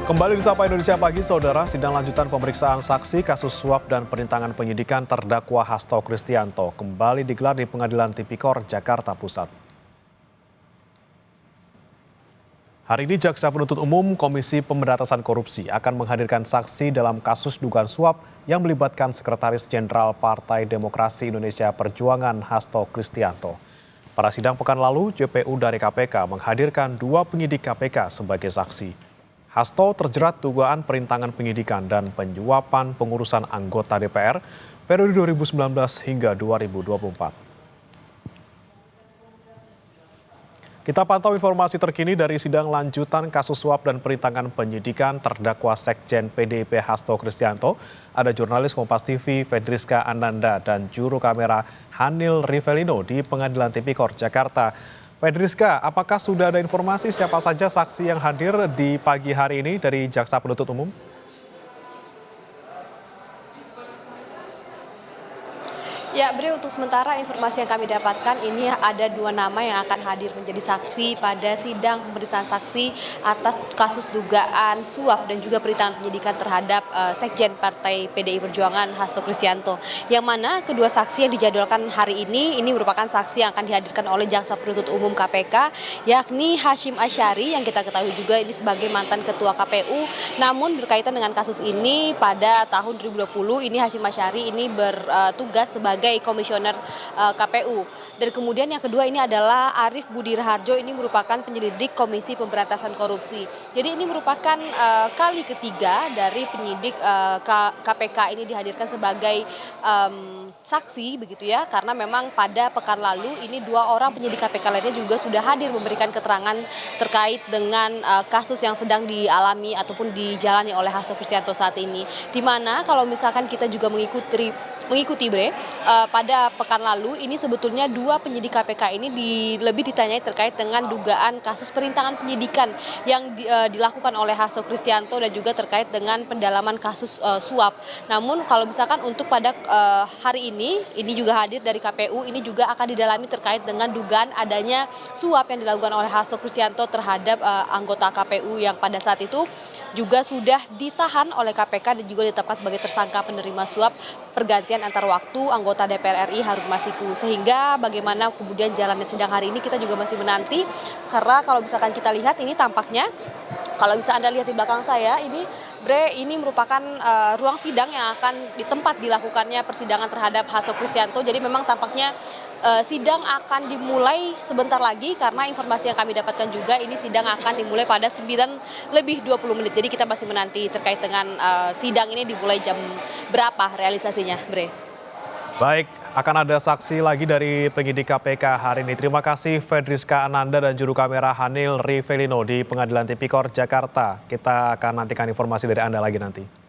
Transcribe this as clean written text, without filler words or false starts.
Kembali di Sapa Indonesia Pagi, Saudara. Sidang lanjutan pemeriksaan saksi kasus suap dan perintangan penyidikan terdakwa Hasto Kristianto kembali digelar di Pengadilan Tipikor, Jakarta Pusat. Hari ini Jaksa Penuntut Umum Komisi Pemberantasan Korupsi akan menghadirkan saksi dalam kasus dugaan suap yang melibatkan Sekretaris Jenderal Partai Demokrasi Indonesia Perjuangan Hasto Kristianto. Pada sidang pekan lalu, JPU dari KPK menghadirkan 2 penyidik KPK sebagai saksi. Hasto terjerat dugaan perintangan penyidikan dan penyuapan pengurusan anggota DPR periode 2019 hingga 2024. Kita pantau informasi terkini dari sidang lanjutan kasus suap dan perintangan penyidikan terdakwa Sekjen PDIP Hasto Kristianto. Ada jurnalis Kompas TV Fedriska Ananda dan juru kamera Hanil Rivelino di Pengadilan Tipikor, Jakarta. Fedriska, apakah sudah ada informasi siapa saja saksi yang hadir di pagi hari ini dari Jaksa Penuntut Umum? Ya, Bre, untuk sementara informasi yang kami dapatkan ini ada 2 nama yang akan hadir menjadi saksi pada sidang pemeriksaan saksi atas kasus dugaan suap dan juga perintangan penyidikan terhadap Sekjen Partai PDI Perjuangan Hasto Kristianto. Yang mana kedua saksi yang dijadwalkan hari ini merupakan saksi yang akan dihadirkan oleh Jaksa Penuntut Umum KPK, yakni Hashim Asyari yang kita ketahui juga ini sebagai mantan Ketua KPU. Namun berkaitan dengan kasus ini pada tahun 2020 ini Hashim Asyari ini bertugas sebagai komisioner KPU. Dan kemudian yang kedua ini adalah Arief Budi Raharjo, ini merupakan penyelidik Komisi Pemberantasan Korupsi. Jadi ini merupakan kali ketiga dari penyidik KPK ini dihadirkan sebagai saksi begitu ya, karena memang pada pekan lalu ini 2 orang penyidik KPK lainnya juga sudah hadir memberikan keterangan terkait dengan kasus yang sedang dialami ataupun dijalani oleh Hasto Kristianto saat ini. Di mana kalau misalkan kita juga mengikuti Bre, pada pekan lalu ini sebetulnya 2 penyidik KPK ini lebih ditanyai terkait dengan dugaan kasus perintangan penyidikan yang dilakukan oleh Hasto Kristianto dan juga terkait dengan pendalaman kasus suap. Namun kalau misalkan untuk pada hari ini juga hadir dari KPU, ini juga akan didalami terkait dengan dugaan adanya suap yang dilakukan oleh Hasto Kristianto terhadap anggota KPU yang pada saat itu juga sudah ditahan oleh KPK dan juga ditetapkan sebagai tersangka penerima suap pergantian antar waktu anggota DPR RI Harun Masiku. Sehingga bagaimana kemudian jalannya sidang hari ini kita juga masih menanti, karena kalau misalkan kita lihat ini tampaknya, kalau bisa Anda lihat di belakang saya ini, Bre, ini merupakan ruang sidang yang akan ditempat dilakukannya persidangan terhadap Hasto Kristianto. Jadi memang tampaknya sidang akan dimulai sebentar lagi, karena informasi yang kami dapatkan juga ini sidang akan dimulai pada 9:20. Jadi kita masih menanti terkait dengan sidang ini dimulai jam berapa realisasinya, Bre. Baik, akan ada saksi lagi dari penyidik KPK hari ini. Terima kasih Fedriska Ananda dan juru kamera Hanil Rivelino di Pengadilan Tipikor, Jakarta. Kita akan nantikan informasi dari Anda lagi nanti.